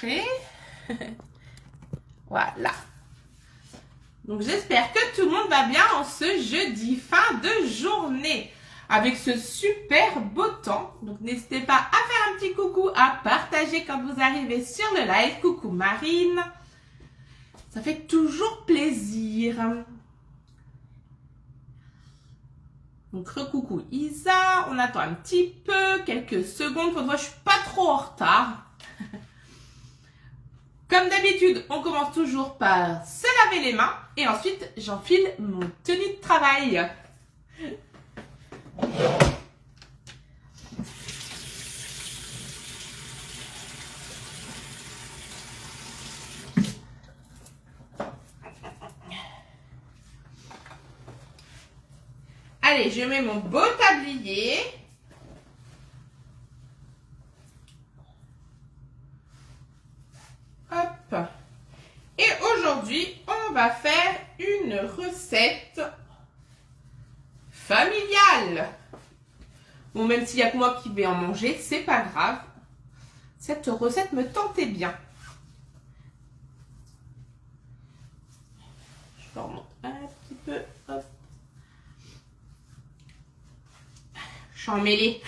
brancher. Voilà. Donc j'espère que tout le monde va bien en ce jeudi fin de journée avec ce super beau temps. Donc n'hésitez pas à faire un petit coucou, à partager quand vous arrivez sur le live. Coucou Marine. Ça fait toujours plaisir. Donc recoucou Isa, on attend un petit peu, quelques secondes, pour que je suis pas trop en retard. Comme d'habitude, on commence toujours par se laver les mains et ensuite j'enfile mon tenue de travail. Allez, je mets mon beau tablier. Hop. Et aujourd'hui, on va faire une recette familiale. Bon, même s'il n'y a que moi qui vais en manger, c'est pas grave. Cette recette me tentait bien. Je vais remonter un petit peu. Hop. Je suis emmêlée.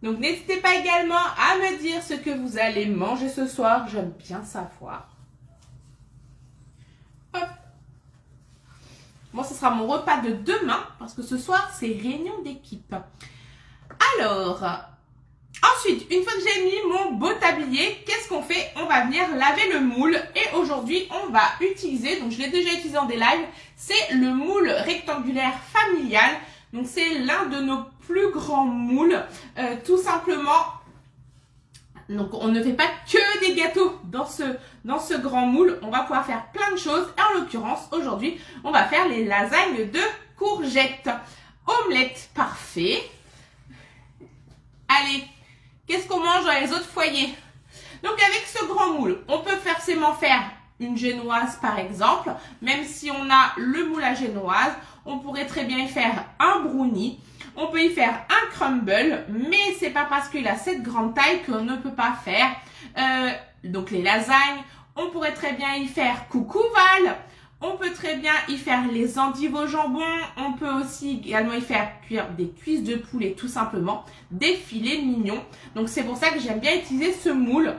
Donc, n'hésitez pas également à me dire ce que vous allez manger ce soir. J'aime bien savoir. Hop. Moi, ce sera mon repas de demain parce que ce soir, c'est réunion d'équipe. Alors, ensuite, une fois que j'ai mis mon beau tablier, qu'est-ce qu'on fait? On va venir laver le moule. Et aujourd'hui, on va utiliser, donc je l'ai déjà utilisé dans des lives, c'est le moule rectangulaire familial. Donc, c'est l'un de nos plus grands moules. Tout simplement, donc on ne fait pas que des gâteaux dans ce grand moule. On va pouvoir faire plein de choses. Et en l'occurrence, aujourd'hui, on va faire les lasagnes de courgettes. Omelette parfait. Allez, qu'est-ce qu'on mange dans les autres foyers? Donc, avec ce grand moule, on peut forcément faire une génoise par exemple. Même si on a le moule à génoise, on pourrait très bien y faire un brownie. On peut y faire un crumble, mais c'est pas parce qu'il a cette grande taille qu'on ne peut pas faire. Donc les lasagnes, on pourrait très bien y faire coucou Val. On peut très bien y faire les endives au jambon. On peut aussi également y faire cuire des cuisses de poulet tout simplement, des filets mignons. Donc c'est pour ça que j'aime bien utiliser ce moule.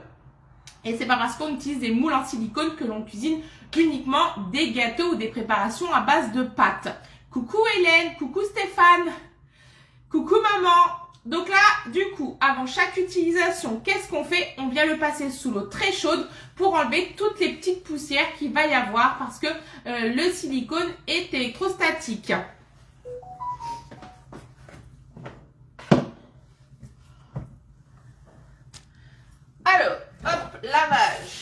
Et c'est pas parce qu'on utilise des moules en silicone que l'on cuisine uniquement des gâteaux ou des préparations à base de pâtes. Coucou Hélène, coucou Stéphane, coucou maman. Donc là, du coup, avant chaque utilisation, qu'est-ce qu'on fait? On vient le passer sous l'eau très chaude pour enlever toutes les petites poussières qu'il va y avoir parce que le silicone est électrostatique. Alors, hop, lavage.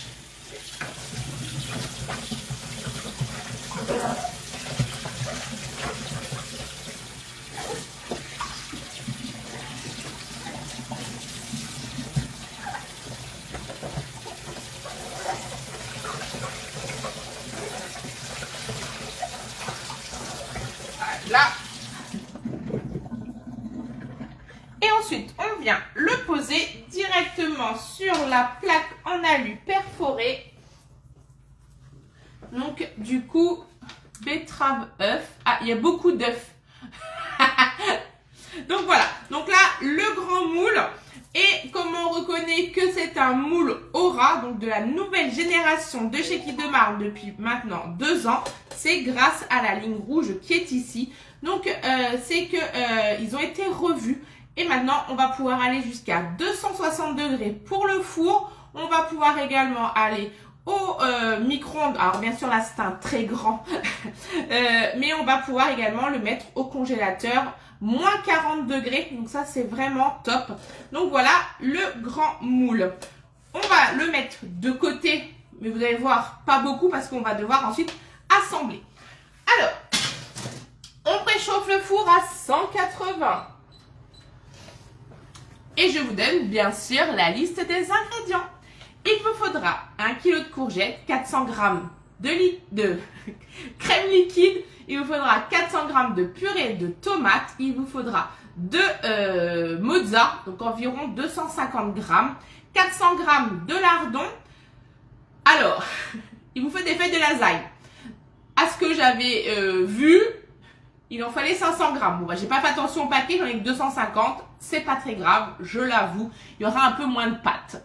Là. Et ensuite, on vient le poser directement sur la plaque en alu perforée. Donc, du coup, betterave, œuf. Ah, il y a beaucoup d'œufs. Donc, voilà. Donc là, le grand moule. Et comment on reconnaît que c'est un moule Aura, donc de la nouvelle génération de chez Kidemar depuis maintenant 2 ans, c'est grâce à la ligne rouge qui est ici. Donc, c'est que ils ont été revus. Et maintenant, on va pouvoir aller jusqu'à 260 degrés pour le four. On va pouvoir également aller au micro-ondes. Alors, bien sûr, là, c'est un très grand. Mais on va pouvoir également le mettre au congélateur. Moins 40 degrés. Donc, ça, c'est vraiment top. Donc, voilà le grand moule. On va le mettre de côté. Mais vous allez voir, pas beaucoup parce qu'on va devoir ensuite assembler. Alors, on préchauffe le four à 180. Et je vous donne bien sûr la liste des ingrédients. Il vous faudra 1 kg de courgettes, 400 g de crème liquide, il vous faudra 400 g de purée de tomates, il vous faudra de mozza, donc environ 250 grammes, 400 grammes de lardons. Alors, il vous faut des feuilles de lasagne. À ce que j'avais vu, il en fallait 500 grammes. Bon, bah, j'ai pas fait attention au paquet, j'en ai que 250. C'est pas très grave, je l'avoue. Il y aura un peu moins de pâtes.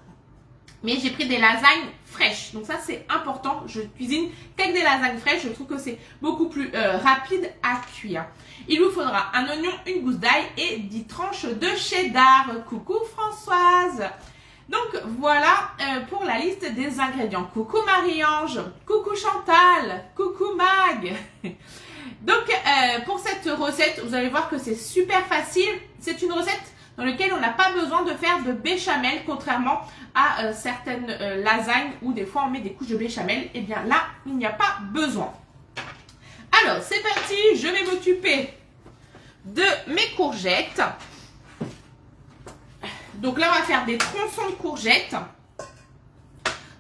Mais j'ai pris des lasagnes fraîches. Donc ça, c'est important. Je cuisine qu'avec des lasagnes fraîches. Je trouve que c'est beaucoup plus rapide à cuire. Il vous faudra un oignon, une gousse d'ail et 10 tranches de cheddar. Coucou Françoise. Donc voilà pour la liste des ingrédients. Coucou Marie-Ange. Coucou Chantal. Coucou Mag. Donc pour cette recette, vous allez voir que c'est super facile. C'est une recette dans laquelle on n'a pas besoin de faire de béchamel, contrairement à certaines lasagnes où des fois on met des couches de béchamel. Et bien là, il n'y a pas besoin. Alors c'est parti, je vais m'occuper de mes courgettes. Donc là, on va faire des tronçons de courgettes.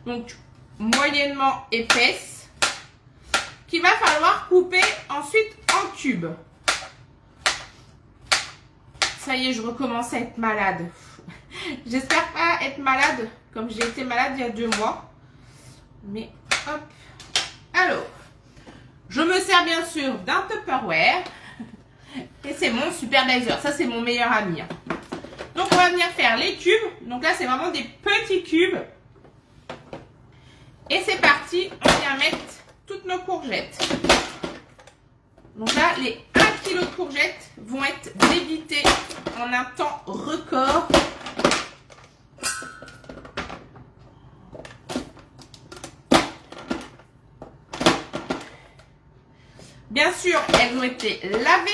Donc moyennement épaisses. Qu'il va falloir couper ensuite en cubes. Ça y est, je recommence à être malade. J'espère pas être malade comme j'ai été malade il y a 2 mois. Mais hop. Alors, je me sers bien sûr d'un Tupperware. Et c'est mon supervisor. Ça, c'est mon meilleur ami. Donc, on va venir faire les cubes. Donc là, c'est vraiment des petits cubes. Et c'est parti. On vient mettre toutes nos courgettes. Donc là, les 1 kg de courgettes vont être débitées en un temps record. Bien sûr, elles ont été lavées.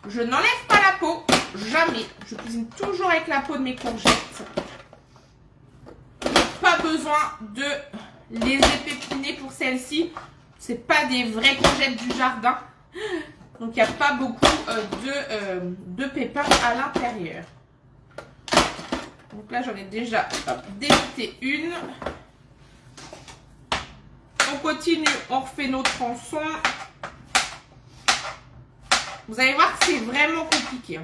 Je n'enlève pas la peau, jamais. Je cuisine toujours avec la peau de mes courgettes. Pas besoin de les épépiner pour celles-ci. C'est pas des vraies courgettes du jardin. Donc, il n'y a pas beaucoup de pépins à l'intérieur. Donc là, j'en ai déjà débité une. On continue, on refait nos tronçons. Vous allez voir que c'est vraiment compliqué.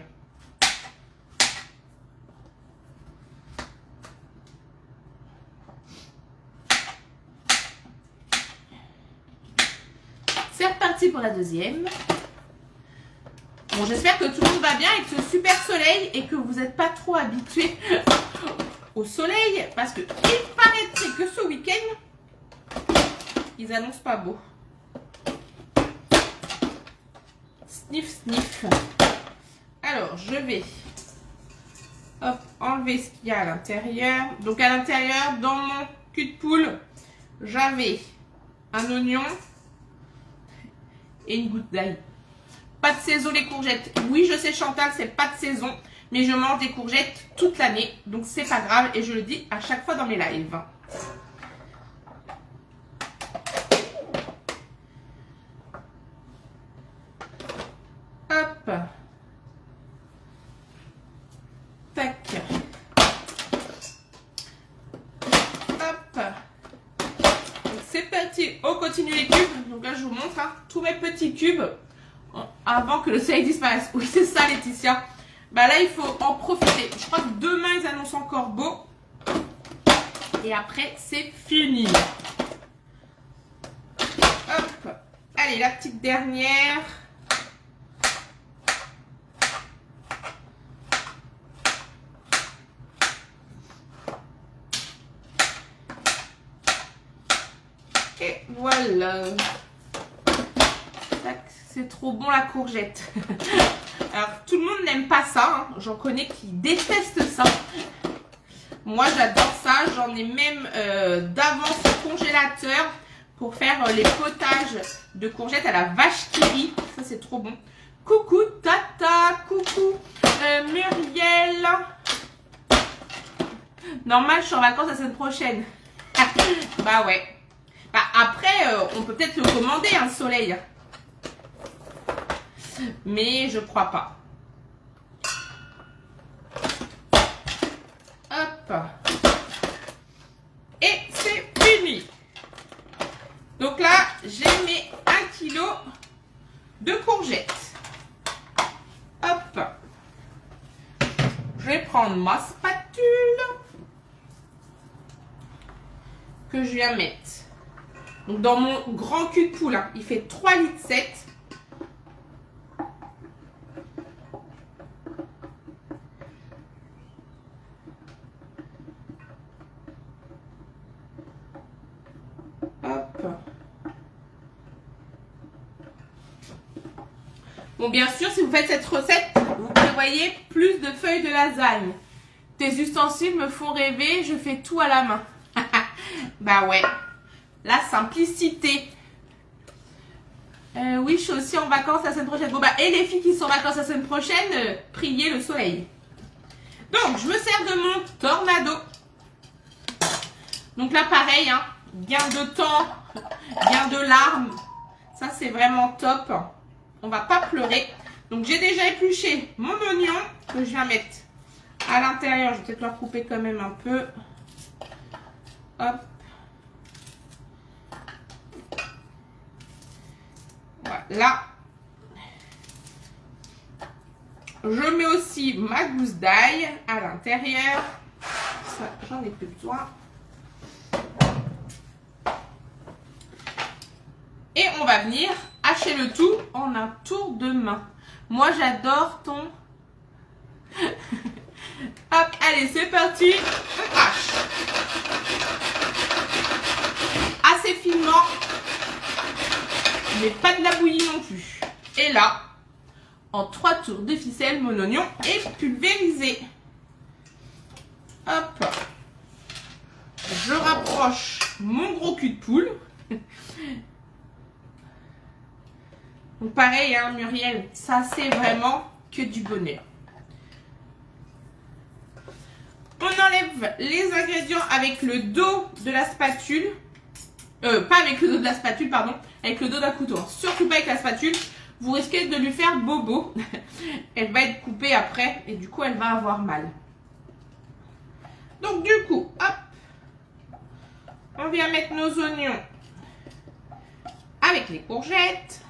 C'est reparti pour la deuxième. Bon, j'espère que tout le monde va bien avec ce super soleil et que vous n'êtes pas trop habitués au soleil. Parce que il paraîtrait que ce week-end, ils annoncent pas beau. Sniff, sniff. Alors, je vais enlever ce qu'il y a à l'intérieur. Donc, à l'intérieur, dans mon cul de poule, j'avais un oignon et une goutte d'ail. Pas de saison les courgettes. Oui, je sais Chantal, c'est pas de saison. Mais je mange des courgettes toute l'année. Donc, c'est pas grave. Et je le dis à chaque fois dans mes lives. Hop. Tac. Hop. C'est parti. On continue les cubes. Donc là, je vous montre tous mes petits cubes avant que le soleil disparaisse. Oui, c'est ça, Laetitia. Bah là, il faut en profiter. Je crois que demain, ils annoncent encore beau. Et après, c'est fini. Hop. Allez, la petite dernière. Et voilà. C'est trop bon la courgette. Alors, tout le monde n'aime pas ça. Hein. J'en connais qui détestent ça. Moi, j'adore ça. J'en ai même d'avance au congélateur pour faire les potages de courgettes à la vache qui rit. Ça, c'est trop bon. Coucou Tata. Coucou Muriel. Normal, je suis en vacances la semaine prochaine. Bah ouais. Bah après, on peut peut-être le commander, un soleil. Mais je crois pas. Hop. Et c'est fini. Donc là, j'ai mes 1 kg de courgettes. Hop. prendre ma spatule que je viens mettre. Donc dans mon grand cul de poule, hein, il fait 3,7 litres. Hop. Bon, bien sûr, si vous faites cette recette, vous prévoyez plus de feuilles de lasagne. Tes ustensiles me font rêver, je fais tout à la main. Bah ouais, la simplicité. Oui, je suis aussi en vacances la semaine prochaine. Bon bah, et les filles qui sont en vacances la semaine prochaine, priez le soleil. Donc, je me sers de mon tornado. Donc là, pareil, hein, gain de temps, gain de larmes. Ça, c'est vraiment top. On va pas pleurer. Donc, j'ai déjà épluché mon oignon que je viens mettre à l'intérieur. Je vais peut-être le recouper quand même un peu. Hop. Voilà. Je mets aussi ma gousse d'ail à l'intérieur. Ça, j'en ai plus besoin. Et on va venir hacher le tout en un tour de main. Moi, j'adore ton... Hop, allez, c'est parti. On hache. Assez finement. Mais pas de la bouillie non plus. Et là, en 3 tours de ficelle, mon oignon est pulvérisé. Hop. Je rapproche mon gros cul de poule. Donc pareil, hein, Muriel, ça c'est vraiment que du bonheur. On enlève les ingrédients avec le dos de la spatule. Pas avec le dos de la spatule, pardon. Avec le dos d'un couteau. Surtout pas avec la spatule. Vous risquez de lui faire bobo. Elle va être coupée après. Et du coup, elle va avoir mal. Donc du coup, hop. On vient mettre nos oignons avec les courgettes.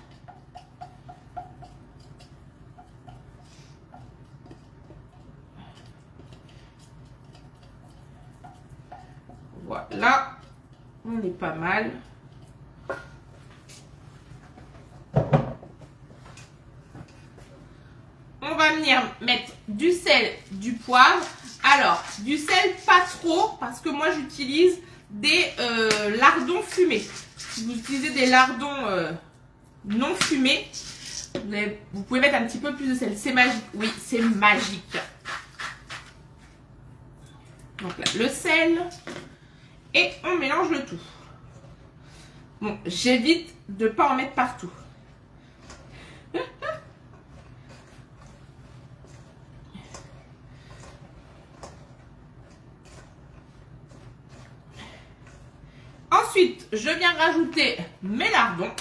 Voilà, on est pas mal. On va venir mettre du sel, du poivre. Alors, du sel pas trop parce que moi j'utilise des lardons fumés. Si vous utilisez des lardons non fumés, vous pouvez mettre un petit peu plus de sel. C'est magique, oui, c'est magique. Donc là, le sel. Et on mélange le tout. Bon, j'évite de ne pas en mettre partout. Ensuite, je viens rajouter mes lardons.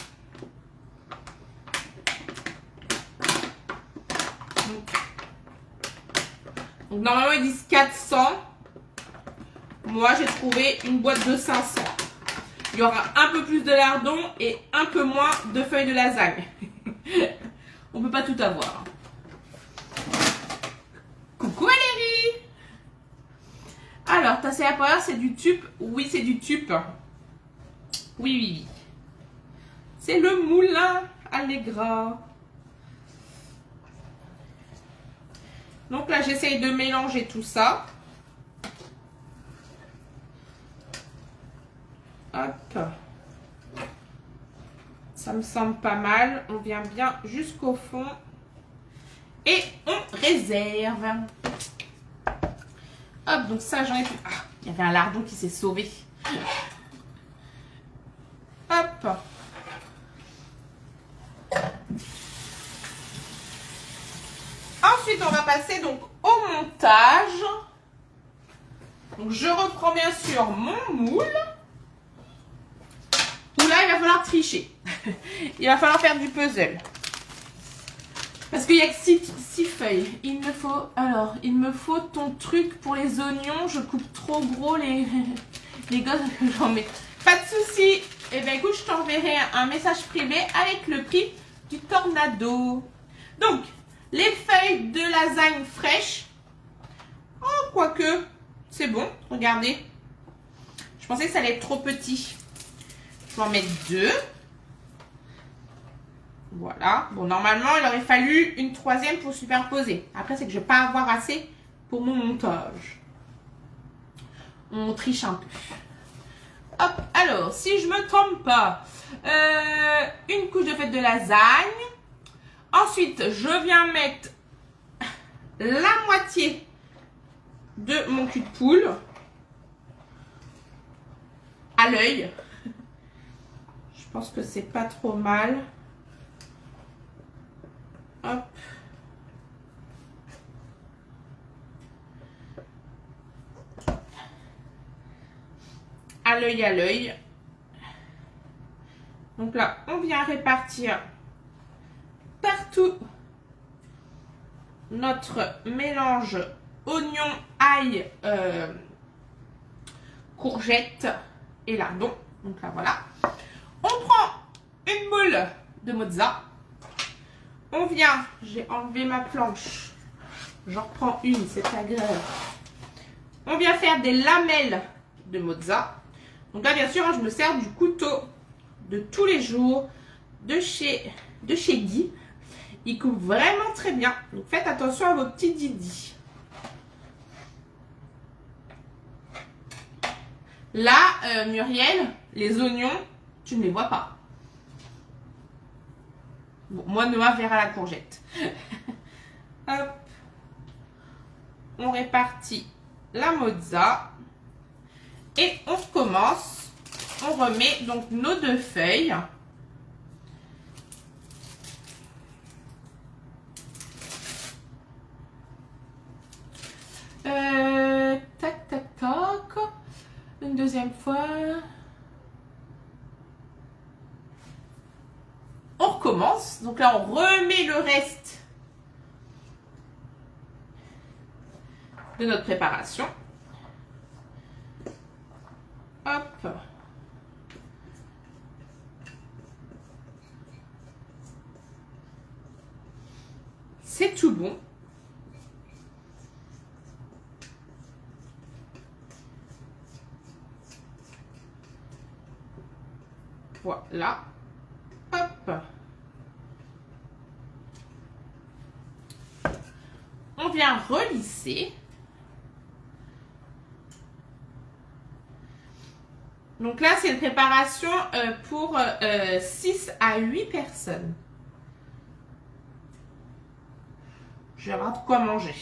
Donc normalement, ils disent 400. Moi, j'ai trouvé une boîte de 500. Il y aura un peu plus de lardons et un peu moins de feuilles de lasagne. On ne peut pas tout avoir. Coucou Valérie! Alors, ta CA Power, c'est du tube? Oui, c'est du tube. Oui, oui, oui. C'est le moulin Allegra. Donc là, j'essaye de mélanger tout ça. Hop. Ça me semble pas mal. On vient bien jusqu'au fond. Et on réserve. Hop, donc ça, j'en ai plus. Ah, il y avait un lardon qui s'est sauvé. Hop. Ensuite, on va passer donc au montage. Donc, je reprends bien sûr mon moule. Où là, il va falloir tricher. Il va falloir faire du puzzle. Parce qu'il n'y a que 6 feuilles. Il me faut ton truc pour les oignons. Je coupe trop gros les gosses que j'en mets. Pas de souci. Eh bien, écoute, je t'enverrai un message privé avec le prix du tornado. Donc, les feuilles de lasagne fraîches, Oh, quoique, c'est bon, regardez. Je pensais que ça allait être trop petit. Je vais en mettre 2. Voilà. Bon, normalement, il aurait fallu une 3e pour superposer. Après, c'est que je ne vais pas avoir assez pour mon montage. On triche un peu. Hop, alors, si je me trompe pas, une couche de fête de lasagne. Ensuite, je viens mettre la moitié de mon cul de poule à l'œil. Je pense que c'est pas trop mal. Hop. À l'œil, à l'œil. Donc là, on vient répartir partout notre mélange oignon, ail, courgette et lardon. Donc là, voilà. On prend une boule de mozza. On vient, j'ai enlevé ma planche. J'en reprends une, c'est pas grave. On vient faire des lamelles de mozza. Donc là, bien sûr, je me sers du couteau de tous les jours de chez Guy. Il coupe vraiment très bien. Donc faites attention à vos petits didis. Là, Muriel, les oignons, tu ne les vois pas. Bon, moi, noix vert à la courgette. Hop. On répartit la mozza. Et on recommence. On remet donc nos 2 feuilles. Tac, tac, tac. Une deuxième fois. On recommence. Donc là, on remet le reste de notre préparation. Hop. C'est tout bon. Voilà. Hop. On vient relisser. Donc là, c'est une préparation pour 6 à 8 personnes. Je vais avoir de quoi manger.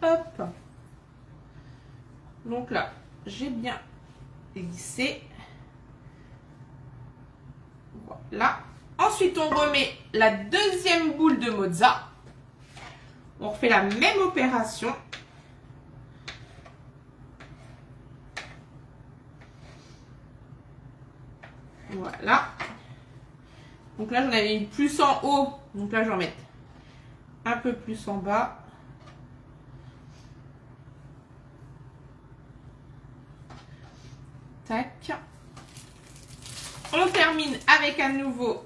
Hop. Donc là, j'ai bien lissé. Voilà. Ensuite, on remet la deuxième boule de mozza. On refait la même opération. Voilà. Donc là, j'en avais mis plus en haut. Donc là, je vais en mettre un peu plus en bas. Tac. On termine avec à nouveau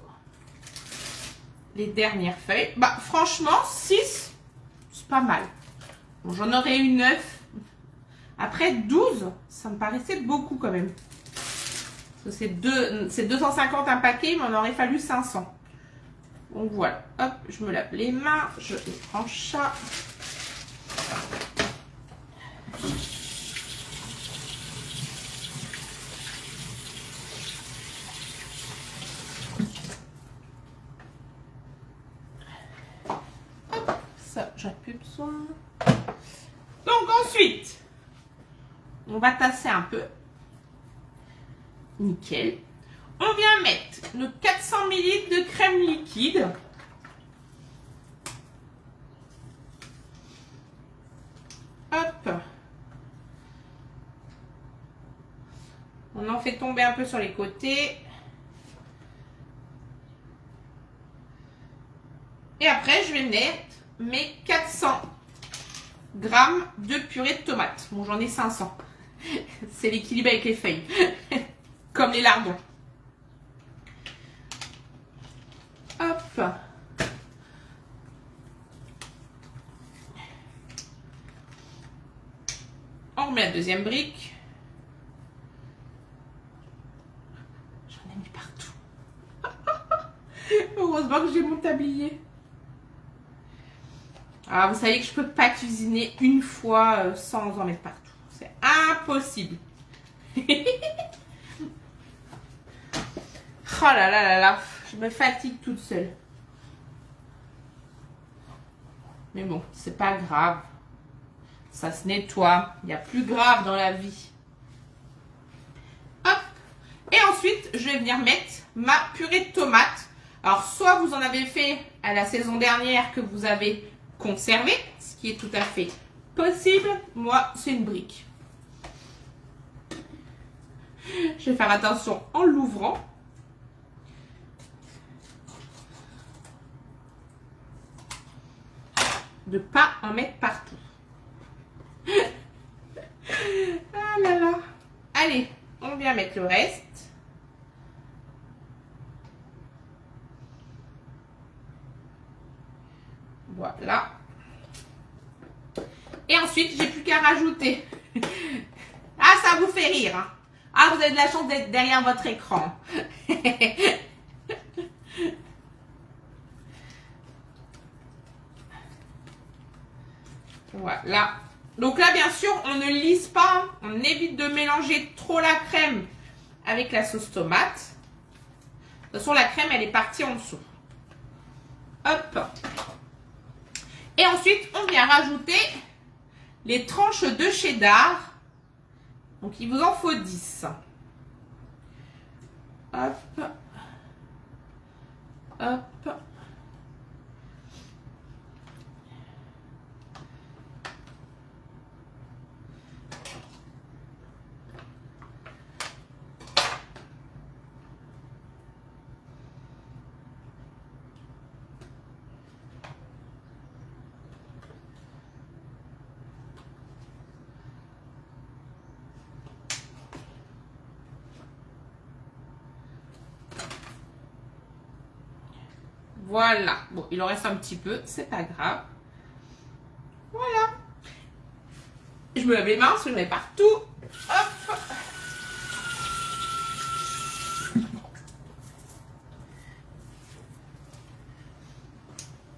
les dernières feuilles. Bah, franchement, 6, c'est pas mal. Bon, j'en aurais eu 9. Après, 12, ça me paraissait beaucoup quand même. Parce que c'est 250 un paquet, mais on aurait fallu 500. Donc voilà. Hop, je me lave les mains. Je prends ça. Ça, j'en ai plus besoin. Donc ensuite, on va tasser un peu. Nickel. On vient mettre nos 400 ml de crème liquide. Hop. On en fait tomber un peu sur les côtés. Et après, je vais mettre mes 400 grammes de purée de tomates. Bon, j'en ai 500. C'est l'équilibre avec les feuilles. Comme les lardons. Hop. On remet la deuxième brique. J'en ai mis partout. Heureusement que j'ai mon tablier. Alors, vous savez que je peux pas cuisiner une fois sans en mettre partout. C'est impossible. Oh là là là là. Je me fatigue toute seule. Mais bon, c'est pas grave. Ça se nettoie. Il y a plus grave dans la vie. Hop. Et ensuite, je vais venir mettre ma purée de tomates. Alors, soit vous en avez fait à la saison dernière que vous avez conservé, ce qui est tout à fait possible. Moi, c'est une brique. Je vais faire attention en l'ouvrant. De pas en mettre partout. Ah là là. Allez, on vient mettre le reste. Voilà. Et ensuite, j'ai plus qu'à rajouter. Ah, ça vous fait rire. Hein. Ah, vous avez de la chance d'être derrière votre écran. Voilà. Donc là, bien sûr, on ne lisse pas. On évite de mélanger trop la crème avec la sauce tomate. De toute façon, la crème, elle est partie en dessous. Hop. Et ensuite, on vient rajouter les tranches de cheddar. Donc, il vous en faut 10. Hop. Hop. Voilà. Bon, il en reste un petit peu, c'est pas grave. Voilà. Je me lave les mains parce que j'en ai partout. Hop.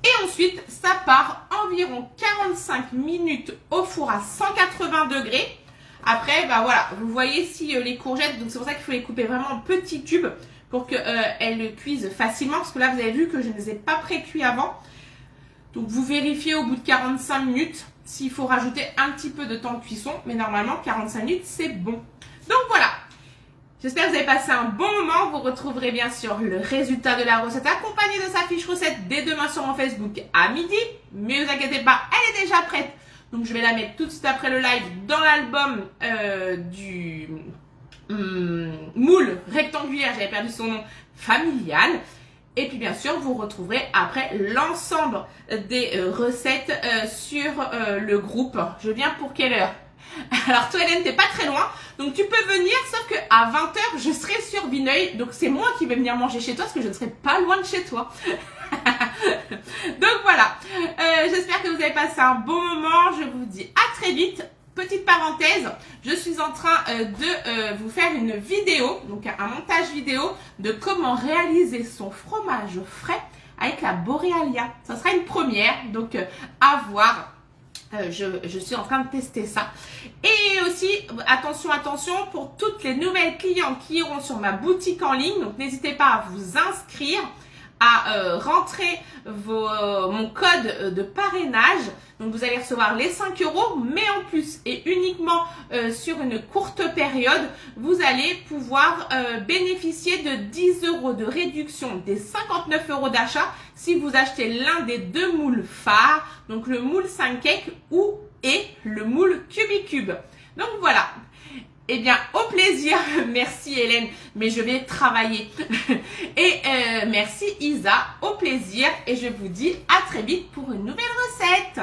Et ensuite, ça part environ 45 minutes au four à 180 degrés. Après, bah voilà, vous voyez si les courgettes, donc c'est pour ça qu'il faut les couper vraiment en petits tubes pour qu'elles cuisent facilement. Parce que là, vous avez vu que je ne les ai pas pré-cuits avant. Donc, vous vérifiez au bout de 45 minutes s'il faut rajouter un petit peu de temps de cuisson. Mais normalement, 45 minutes, c'est bon. Donc, voilà. J'espère que vous avez passé un bon moment. Vous retrouverez bien sûr le résultat de la recette accompagné de sa fiche recette dès demain sur mon Facebook à midi. Mais ne vous inquiétez pas, elle est déjà prête. Donc, je vais la mettre tout de suite après le live dans l'album du moule rectangulaire, j'avais perdu son nom, familial. Et puis, bien sûr, vous retrouverez après l'ensemble des recettes sur le groupe. Je viens pour quelle heure? Alors, toi, Hélène, t'es pas très loin. Donc, tu peux venir, sauf que à 20h, je serai sur Vineuil. Donc, c'est moi qui vais venir manger chez toi parce que je ne serai pas loin de chez toi. Donc, voilà. J'espère que vous avez passé un bon moment. Je vous dis à très vite. Petite parenthèse, je suis en train de vous faire une vidéo, donc un montage vidéo de comment réaliser son fromage frais avec la Borealia. Ça sera une première, donc à voir. Je suis en train de tester ça. Et aussi, attention, attention, pour toutes les nouvelles clientes qui iront sur ma boutique en ligne, donc n'hésitez pas à vous inscrire, à rentrer mon code de parrainage. Donc, vous allez recevoir les 5 €, mais en plus et uniquement sur une courte période, vous allez pouvoir bénéficier de 10 € de réduction des 59 € d'achat si vous achetez l'un des deux moules phares, donc le moule 5 cake et le moule Cubicube. Donc, voilà. Eh bien, au plaisir. Merci Hélène, mais je vais travailler. Et merci Isa, au plaisir. Et je vous dis à très vite pour une nouvelle recette.